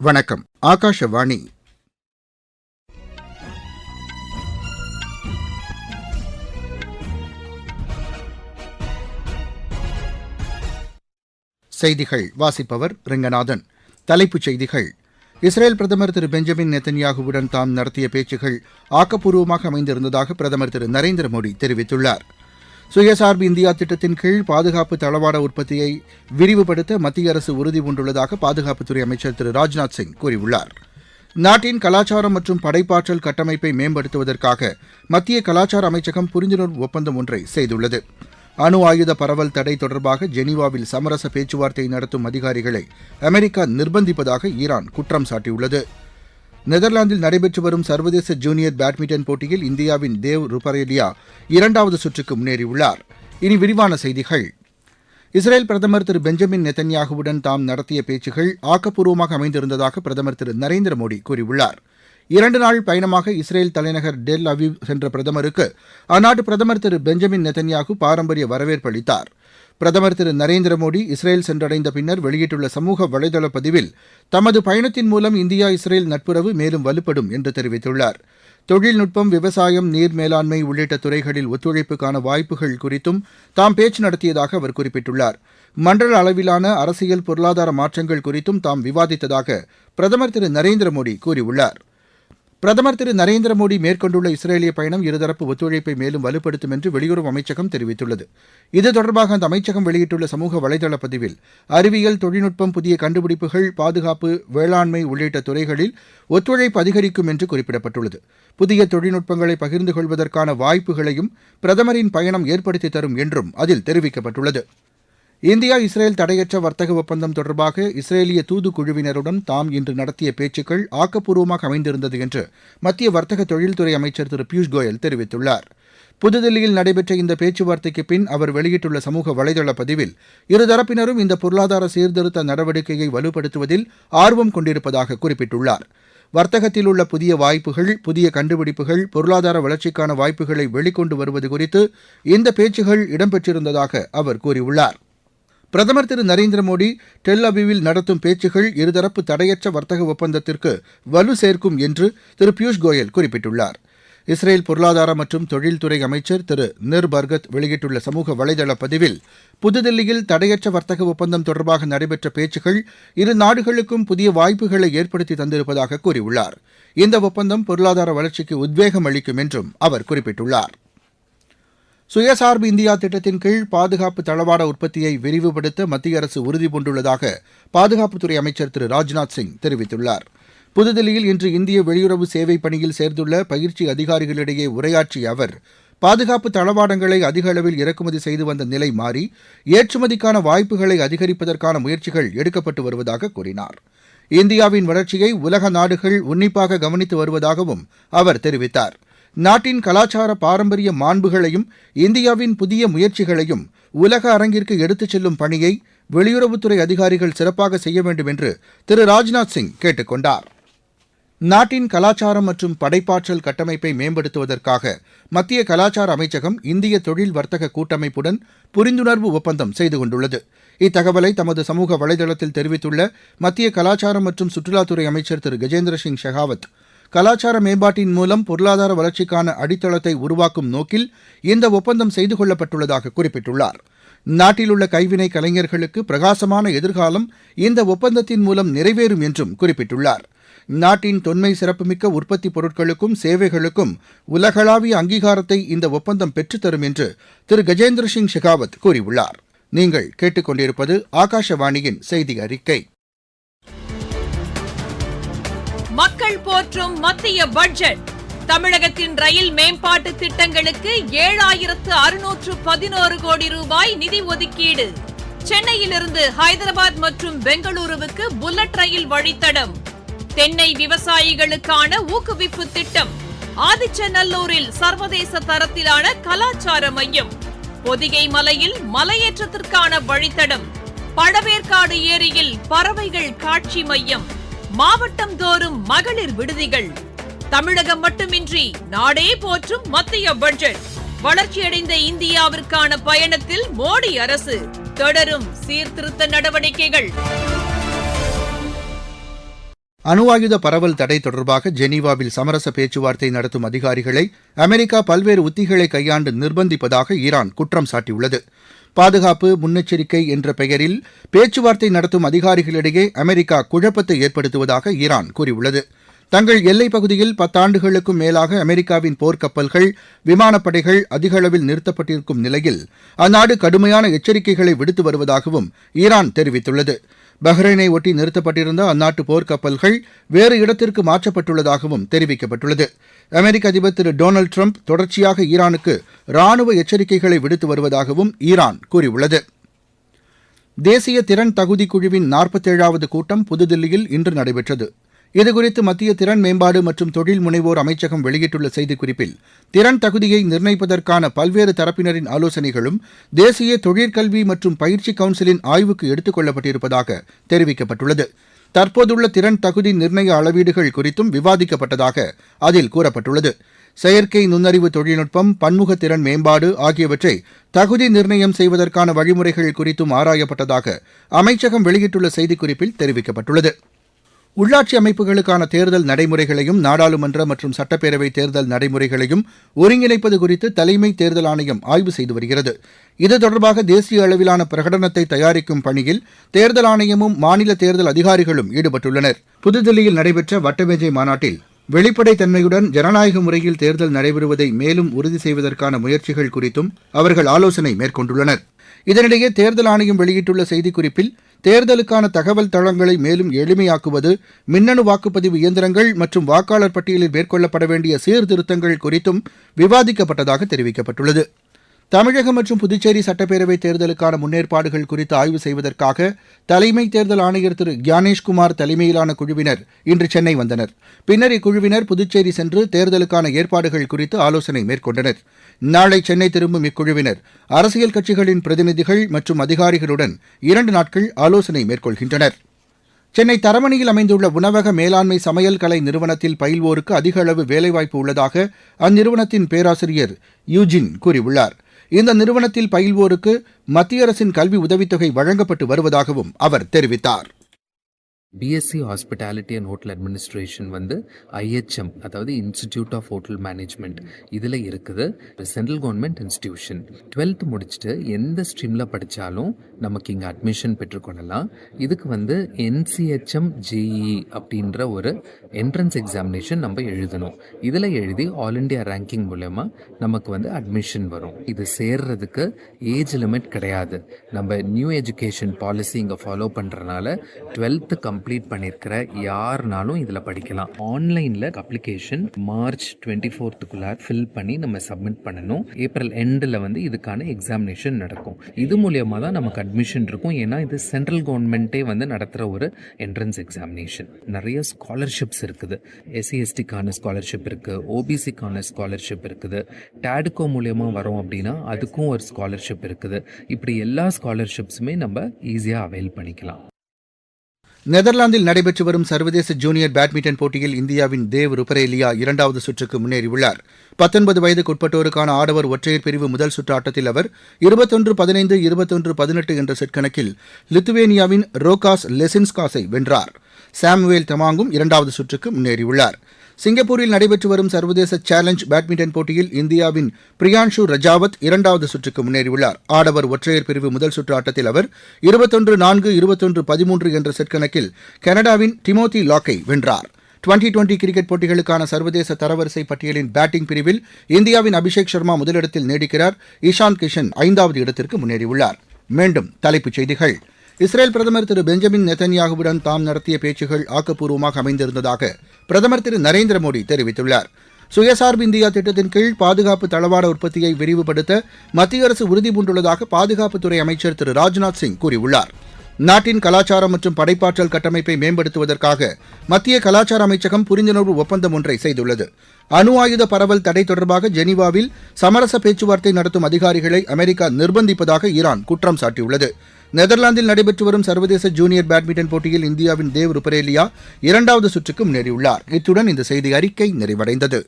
வணக்கம். ஆகாஷவாணி. செய்திகள் வாசிப்பவர் ரெங்கநாதன். தலைப்புச் செய்திகள். இஸ்ரேல் பிரதமர் திரு பெஞ்சமின் நெத்தன்யாகுவுடன் தாம் நடத்திய பேச்சுகள் ஆக்கப்பூர்வமாக அமைந்திருந்ததாக பிரதமர் திரு நரேந்திர மோடி தெரிவித்துள்ளார். சுயசார்பு இந்தியா திட்டத்தின் கீழ் பாதுகாப்பு தளவாட உற்பத்தியை விரிவுபடுத்த மத்திய அரசு உறுதிபூண்டுள்ளதாக பாதுகாப்புத்துறை அமைச்சர் திரு ராஜ்நாத் சிங் கூறியுள்ளார். நாட்டின் கலாச்சாரம் மற்றும் படைப்பாற்றல் கட்டமைப்பை மேம்படுத்துவதற்காக மத்திய கலாச்சார அமைச்சகம் புரிந்துணர்வு ஒப்பந்தம் ஒன்றை செய்துள்ளது. அணு ஆயுத பரவல் தடை தொடர்பாக ஜெனீவாவில் சமரச பேச்சுவார்த்தை நடத்தும் அதிகாரிகளை அமெரிக்கா நிர்பந்திப்பதாக ஈரான் குற்றம் சாட்டியுள்ளது. நெதர்லாந்தில் நடைபெற்று வரும் சர்வதேச ஜூனியர் பேட்மிண்டன் போட்டியில் இந்தியாவின் தேவ் ருபரேலியா இரண்டாவது சுற்றுக்கு முன்னேறியுள்ளார். இனி விரிவான செய்திகள். இஸ்ரேல் பிரதமர் திரு பெஞ்சமின் நெத்தன்யாகுவுடன் தாம் நடத்திய பேச்சுகள் ஆக்கப்பூர்வமாக அமைந்திருந்ததாக பிரதமர் திரு நரேந்திர மோடி கூறியுள்ளார். 2 நாள் பயணமாக இஸ்ரேல் தலைநகர் டெல் அவீவ் சென்ற பிரதமருக்கு அந்நாட்டு பிரதமர் திரு பெஞ்சமின் நெத்தன்யாகு பாரம்பரிய வரவேற்பு அளித்தார். பிரதமர் திரு நரேந்திர மோடி இஸ்ரேல் சென்றடைந்த பின்னர் வெளியிட்டுள்ள சமூக வலைதள பதிவில் தமது பயணத்தின் மூலம் இந்தியா இஸ்ரேல் நட்புறவு மேலும் வலுப்படும் என்று தெரிவித்துள்ளார். தொழில்நுட்பம், விவசாயம், நீர் மேலாண்மை உள்ளிட்ட துறைகளில் ஒத்துழைப்புக்கான வாய்ப்புகள் குறித்தும் தாம் பேச்சு நடத்தியதாக அவர் குறிப்பிட்டுள்ளார். மண்டல அளவிலான அரசியல், பொருளாதார மாற்றங்கள் குறித்தும் தாம் விவாதித்ததாக பிரதமர் திரு நரேந்திர மோடி கூறியுள்ளார். பிரதமர் திரு நரேந்திர மோடி மேற்கொண்டுள்ள இஸ்ரேலிய பயணம் இருதரப்பு ஒத்துழைப்பை மேலும் வலுப்படுத்தும் என்று வெளியுறவு அமைச்சகம் தெரிவித்துள்ளது. இது தொடர்பாக அந்த அமைச்சகம் வெளியிட்டுள்ள சமூக வலைதள பதிவில் அறிவியல், தொழில்நுட்பம், புதிய கண்டுபிடிப்புகள், பாதுகாப்பு, வேளாண்மை உள்ளிட்ட துறைகளில் ஒத்துழைப்பு அதிகரிக்கும் என்று குறிப்பிடப்பட்டுள்ளது. புதிய தொழில்நுட்பங்களை பகிர்ந்து கொள்வதற்கான வாய்ப்புகளையும் பிரதமரின் பயணம் ஏற்படுத்தி தரும் என்றும் அதில் தெரிவிக்கப்பட்டுள்ளது. இந்தியா இஸ்ரேல் தடையற்ற வர்த்தக ஒப்பந்தம் தொடர்பாக இஸ்ரேலிய தூதுக்குழுவினருடன் தாம் இன்று நடத்திய பேச்சுக்கள் ஆக்கப்பூர்வமாக அமைந்திருந்தது என்று மத்திய வர்த்தக தொழில்துறை அமைச்சர் திரு பியூஷ் கோயல் தெரிவித்துள்ளார். புதுதில்லியில் நடைபெற்ற இந்த பேச்சுவார்த்தைக்கு பின் அவர் வெளியிட்டுள்ள சமூக வலைதள பதிவில் இருதரப்பினரும் இந்த பொருளாதார சீர்திருத்த நடவடிக்கையை வலுப்படுத்துவதில் ஆர்வம் கொண்டிருப்பதாக குறிப்பிட்டுள்ளார். வர்த்தகத்தில் உள்ள புதிய வாய்ப்புகள், புதிய கண்டுபிடிப்புகள், பொருளாதார வளர்ச்சிக்கான வாய்ப்புகளை வெளிக்கொண்டு வருவது குறித்து இந்த பேச்சுகள் இடம்பெற்றிருந்ததாக அவர் கூறியுள்ளார். பிரதமர் திரு நரேந்திர மோடி டெல் அவீவில் நடத்தும் பேச்சுகள் இருதரப்பு தடையற்ற வர்த்தக ஒப்பந்தத்திற்கு வலு சேர்க்கும் என்று திரு பியூஷ் கோயல் குறிப்பிட்டுள்ளார். இஸ்ரேல் பொருளாதார மற்றும் தொழில்துறை அமைச்சர் திரு நிர் பர்கத் வெளியிட்டுள்ள சமூக வலைதள பதிவில் புதுதில்லியில் தடையற்ற வர்த்தக ஒப்பந்தம் தொடர்பாக நடைபெற்ற பேச்சுகள் இரு நாடுகளுக்கும் புதிய வாய்ப்புகளை ஏற்படுத்தி தந்திருப்பதாக கூறியுள்ளார். இந்த ஒப்பந்தம் பொருளாதார வளர்ச்சிக்கு உத்வேகம் அளிக்கும் என்றும் அவர் குறிப்பிட்டுள்ளார். சுயசார்பு இந்தியா திட்டத்தின் கீழ் பாதுகாப்பு தளவாட உற்பத்தியை விரிவுபடுத்த மத்திய அரசு உறுதிபூண்டுள்ளதாக பாதுகாப்புத்துறை அமைச்சர் திரு ராஜ்நாத் சிங் தெரிவித்துள்ளார். புதுதில்லியில் இன்று இந்திய வெளியுறவு சேவை பணியில் சேர்ந்துள்ள பயிற்சி அதிகாரிகளிடையே உரையாற்றிய அவர், பாதுகாப்பு தளவாடங்களை அதிக அளவில் இறக்குமதி செய்து வந்த நிலை மாறி ஏற்றுமதிக்கான வாய்ப்புகளை அதிகரிப்பதற்கான முயற்சிகள் எடுக்கப்பட்டு வருவதாக கூறினார். இந்தியாவின் வளர்ச்சியை உலக நாடுகள் உன்னிப்பாக கவனித்து வருவதாகவும் அவர் தெரிவித்தார். நாட்டின் கலாச்சார பாரம்பரிய மாண்புகளையும் இந்தியாவின் புதிய முயற்சிகளையும் உலக அரங்கிற்கு எடுத்துச் செல்லும் பணியை வெளியுறவுத்துறை அதிகாரிகள் சிறப்பாக செய்ய வேண்டும் என்று திரு ராஜ்நாத் சிங் கேட்டுக் கொண்டார். நாட்டின் கலாச்சாரம் மற்றும் படைப்பாற்றல் கட்டமைப்பை மேம்படுத்துவதற்காக மத்திய கலாச்சார அமைச்சகம் இந்திய தொழில் வர்த்தக கூட்டமைப்புடன் புரிந்துணர்வு ஒப்பந்தம் செய்து கொண்டுள்ளது. இத்தகவலை தமது சமூக வலைதளத்தில் தெரிவித்துள்ள மத்திய கலாச்சாரம் மற்றும் சுற்றுலாத்துறை அமைச்சர் திரு கஜேந்திர சிங் ஷெகாவத், கலாச்சார மேம்பாட்டின் மூலம் பொருளாதார வளர்ச்சிக்கான அடித்தளத்தை உருவாக்கும் நோக்கில் இந்த ஒப்பந்தம் செய்து கொள்ளப்பட்டுள்ளதாக குறிப்பிட்டுள்ளார். நாட்டில் உள்ள கைவினை கலைஞர்களுக்கு பிரகாசமான எதிர்காலம் இந்த ஒப்பந்தத்தின் மூலம் நிறைவேறும் என்றும் குறிப்பிட்டுள்ளார். நாட்டின் தொன்மை சிறப்புமிக்க உற்பத்தி பொருட்களுக்கும் சேவைகளுக்கும் உலகளாவிய அங்கீகாரத்தை இந்த ஒப்பந்தம் பெற்றுத்தரும் என்று திரு கஜேந்திர சிங் ஷெகாவத் கூறியுள்ளார். நீங்கள் கேட்டுக்கொண்டிருப்பது ஆகாஷவாணியின் செய்தி அறிக்கை. மக்கள் போற்றும் மத்திய பட்ஜெட். தமிழகத்தின் ரயில் மேம்பாட்டு திட்டங்களுக்கு 7611 கோடி ரூபாய் நிதி ஒதுக்கீடு. சென்னையிலிருந்து ஹைதராபாத் மற்றும் பெங்களூருவுக்கு புல்லட் ரயில் வழித்தடம். தென்னை விவசாயிகளுக்கான ஊக்குவிப்பு திட்டம். ஆதிச்சநல்லூரில் சர்வதேச தரத்திலான கலாச்சார மையம். பொதிகை மலையில் மலையேற்றத்திற்கான வழித்தடம். பழவேற்காடு ஏரியில் பறவைகள் காட்சி மையம். மாவட்டம் தோறும் மகளிர் விடுதிகள். தமிழகம் மட்டுமின்றி நாடே போற்றும் மத்திய பட்ஜெட். வளர்ச்சியடைந்த இந்தியாவிற்கான பயணத்தில் மோடி அரசு தொடரும் சீர்திருத்த நடவடிக்கைகள். அணு ஆயுத பரவல் தடை தொடர்பாக ஜெனீவாவில் சமரச பேச்சுவார்த்தை நடத்தும் அதிகாரிகளை அமெரிக்கா பல்வேறு உத்திகளை கையாண்டு நிர்பந்திப்பதாக ஈரான் குற்றம் சாட்டியுள்ளது. பாதுகாப்பு முன்னெச்சரிக்கை என்ற பெயரில் பேச்சுவார்த்தை நடத்தும் அதிகாரிகளிடையே அமெரிக்கா குழப்பத்தை ஏற்படுத்துவதாக ஈரான் கூறியுள்ளது. தங்கள் எல்லைப் பகுதியில் 10 ஆண்டுகளுக்கும் மேலாக அமெரிக்காவின் போர்க்கப்பல்கள், விமானப்படைகள் அதிக அளவில் நிறுத்தப்பட்டிருக்கும் நிலையில் அந்நாடு கடுமையான எச்சரிக்கைகளை விடுத்து வருவதாகவும் ஈரான் தெரிவித்துள்ளது. பஹ்ரைனை ஒட்டி நிறுத்தப்பட்டிருந்த அந்நாட்டு போர்க்கப்பல்கள் வேறு இடத்திற்கு மாற்றப்பட்டுள்ளதாகவும் தெரிவிக்கப்பட்டுள்ளது. அமெரிக்க அதிபர் திரு டொனால்டு டிரம்ப் தொடர்ச்சியாக ஈரானுக்கு ராணுவ எச்சரிக்கைகளை விடுத்து வருவதாகவும் ஈரான் கூறியுள்ளது. தேசிய திறன் தகுதி குழுவின் 47வது கூட்டம் புதுதில்லியில் இன்று நடைபெற்றது. இதுகுறித்து மத்திய திறன் மேம்பாடு மற்றும் தொழில் முனைவோர் அமைச்சகம் வெளியிட்டுள்ள செய்திக்குறிப்பில், திறன் தகுதியை நிர்ணயிப்பதற்கான பல்வேறு தரப்பினரின் ஆலோசனைகளும் தேசிய தொழிற்கல்வி மற்றும் பயிற்சி கவுன்சிலின் ஆய்வுக்கு எடுத்துக் கொள்ளப்பட்டிருப்பதாக தெரிவிக்கப்பட்டுள்ளது. தற்போதுள்ள திறன் தகுதி நிர்ணய அளவீடுகள் குறித்தும் விவாதிக்கப்பட்டதாக அதில் கூறப்பட்டுள்ளது. செயற்கை நுண்ணறிவு தொழில்நுட்பம், பன்முக திறன் மேம்பாடு ஆகியவற்றை தகுதி நிர்ணயம் செய்வதற்கான வழிமுறைகள் குறித்தும் ஆராயப்பட்டதாக அமைச்சகம் வெளியிட்டுள்ள செய்திக்குறிப்பில் தெரிவிக்கப்பட்டுள்ளது. உள்ளாட்சி அமைப்புகளுக்கான தேர்தல் நடைமுறைகளையும் நாடாளுமன்ற மற்றும் சட்டப்பேரவை தேர்தல் நடைமுறைகளையும் ஒருங்கிணைப்பது குறித்து தலைமை தேர்தல் ஆணையம் ஆய்வு செய்து வருகிறது. இது தொடர்பாக தேசிய அளவிலான பிரகடனத்தை தயாரிக்கும் பணியில் தேர்தல் ஆணையமும் மாநில தேர்தல் அதிகாரிகளும் ஈடுபட்டுள்ளனர். புதுதில்லியில் நடைபெற்ற வட்டமேஜை மாநாட்டில் வெளிப்படைத்தன்மையுடன் ஜனநாயக முறையில் தேர்தல் நடைபெறுவதை மேலும் உறுதி செய்வதற்கான முயற்சிகள் குறித்தும் அவர்கள் ஆலோசனை மேற்கொண்டுள்ளனர். இதனிடையே தேர்தல் ஆணையம் வெளியிட்டுள்ள செய்திக்குறிப்பில், தேர்தலுக்கான தகவல் தளங்களை மேலும் எளிமையாக்குவது, மின்னணு வாக்குப்பதிவு இயந்திரங்கள் மற்றும் வாக்காளர் பட்டியலில் மேற்கொள்ளப்பட வேண்டிய சீர்திருத்தங்கள் குறித்தும் விவாதிக்கப்பட்டதாக தெரிவிக்கப்பட்டுள்ளது. தமிழகம் மற்றும் புதுச்சேரி சட்டப்பேரவை தேர்தலுக்கான முன்னேற்பாடுகள் குறித்து ஆய்வு செய்வதற்காக தலைமை தேர்தல் ஆணையர் திரு கியானேஷ்குமார் தலைமையிலான குழுவினர் இன்று சென்னை வந்தனர். பின்னர் இக்குழுவினர் புதுச்சேரி சென்று தேர்தலுக்கான ஏற்பாடுகள் குறித்து ஆலோசனை மேற்கொண்டனர். நாளை சென்னை திரும்பும் இக்குழுவினர் அரசியல் கட்சிகளின் பிரதிநிதிகள் மற்றும் அதிகாரிகளுடன் 2 நாட்கள் ஆலோசனை மேற்கொள்கின்றனர். சென்னை தரமணியில் அமைந்துள்ள உணவக மேலாண்மை சமையல் கலை நிறுவனத்தில் பயில்வோருக்கு அதிக அளவு வேலைவாய்ப்பு உள்ளதாக அந்நிறுவனத்தின் பேராசிரியர் யூஜின் கூறியுள்ளார். இந்த நிறுவனத்தில் பயில்வோருக்கு மத்திய அரசின் கல்வி உதவித்தொகை வழங்கப்பட்டு வருவதாகவும் அவர் தெரிவித்தார். BSc hospitality and hotel administration வந்து ஐஹெச்எம், அதாவது இன்ஸ்டிடியூட் ஆஃப் ஹோட்டல் மேனேஜ்மெண்ட், இதில் இருக்குது. Central government institution. 12th முடிச்சுட்டு எந்த ஸ்ட்ரீமில் படித்தாலும் நமக்கு இங்கே அட்மிஷன் பெற்றுக்கொள்ளலாம். இதுக்கு வந்து என்சிஹெச்எம் ஜேஇ அப்படின்ற ஒரு என்ட்ரன்ஸ் எக்ஸாமினேஷன் நம்ம எழுதணும். இதில் எழுதி ஆல் இண்டியா ரேங்கிங் மூலமா நமக்கு வந்து அட்மிஷன் வரும். இது சேர்றதுக்கு ஏஜ் லிமிட் கிடையாது. நம்ம நியூ எஜுகேஷன் பாலிசி இங்கே ஃபாலோ பண்ணுறதுனால 12th கம்ப்ளீட் பண்ணியிருக்கிற யாருனாலும் இதில் படிக்கலாம். ஆன்லைனில் அப்ளிகேஷன் மார்ச் 24க்குள்ளார ஃபில் பண்ணி நம்ம சப்மிட் பண்ணணும். ஏப்ரல் எண்டில் வந்து இதுக்கான எக்ஸாமினேஷன் நடக்கும். இது மூலியமாக தான் நமக்கு அட்மிஷன் இருக்கும். ஏன்னா இது சென்ட்ரல் கவர்மெண்ட்டே வந்து நடத்துகிற ஒரு என்ட்ரன்ஸ் எக்ஸாமினேஷன். நிறைய ஸ்காலர்ஷிப்ஸ் இருக்குது. SC/STக்கான ஸ்காலர்ஷிப் இருக்குது, OBCக்கான ஸ்காலர்ஷிப் இருக்குது. டேடுகோ மூலியமாக வரோம் அப்படின்னா அதுக்கும் ஒரு ஸ்காலர்ஷிப் இருக்குது. இப்படி எல்லா ஸ்காலர்ஷிப்ஸுமே நம்ம ஈஸியாக அவைல் பண்ணிக்கலாம். நெதர்லாந்தில் நடைபெற்று வரும் சர்வதேச ஜூனியர் பேட்மிண்டன் போட்டியில் இந்தியாவின் தேவ் ருப்பரேலியா 2வது சுற்றுக்கு முன்னேறியுள்ளார். 19 வயதுக்குட்பட்டோருக்கான ஆடவர் ஒற்றையர் பிரிவு முதல் சுற்று ஆட்டத்தில் அவர் 21-15, 21-18 என்ற செட் கணக்கில் லித்துவேனியாவின் ரோகாஸ் லெசின்ஸ்காஸை வென்றார். சாமுவேல் தமாங்கும் 2வது சுற்றுக்கு முன்னேறியுள்ளார். சிங்கப்பூரில் நடைபெற்று வரும் சர்வதேச சேலஞ்ச் பேட்மிண்டன் போட்டியில் இந்தியாவின் பிரியான்ஷு ரஜாவத் 2வது சுற்றுக்கு முன்னேறியுள்ளார். ஆடவர் ஒற்றையர் பிரிவு முதல் சுற்று ஆட்டத்தில் அவர் 21-4, 21-13 என்ற செட் கணக்கில் கனடாவின் டிமோத்தி லாக்கை வென்றார். 2020 கிரிக்கெட் போட்டிகளுக்கான சர்வதேச தரவரிசை பட்டியலின் பேட்டிங் பிரிவில் இந்தியாவின் அபிஷேக் சர்மா முதலிடத்தில் நீடிக்கிறார். இஷான் கிஷன் 5வது இடத்திற்கு முன்னேறியுள்ளார். மீண்டும் தலைப்புச் செய்திகள். இஸ்ரேல் பிரதமர் திரு பெஞ்சமின் நெத்தன்யாகுவுடன் தாம் நடத்திய பேச்சுகள் ஆக்கப்பூர்வமாக அமைந்திருந்ததாக பிரதமர் திரு நரேந்திர மோடி தெரிவித்துள்ளார். சுயசார்பு இந்தியா திட்டத்தின் கீழ் பாதுகாப்பு தளவாட உற்பத்தியை விரிவுபடுத்த மத்திய அரசு உறுதிபூண்டுள்ளதாக பாதுகாப்புத்துறை அமைச்சர் திரு ராஜ்நாத் சிங் கூறியுள்ளார். நாட்டின் கலாச்சாரம் மற்றும் படைப்பாற்றல் கட்டமைப்பை மேம்படுத்துவதற்காக மத்திய கலாச்சார அமைச்சகம் புரிந்துணர்வு ஒப்பந்தம் ஒன்றை செய்துள்ளது. அணு ஆயுத பரவல் தடை தொடர்பாக ஜெனீவாவில் சமரச பேச்சுவார்த்தை நடத்தும் அதிகாரிகளை அமெரிக்கா நிர்பந்திப்பதாக ஈரான் குற்றம் சாட்டியுள்ளது. நெதர்லாந்தில் நடைபெற்று வரும் சர்வதேச ஜூனியர் பேட்மிண்டன் போட்டியில் இந்தியாவின் தேவ் ருப்பரேலியா 2வது சுற்றுக்கு முன்னேறியுள்ளார். இத்துடன் இந்த செய்தி அறிக்கை நிறைவடைந்தது.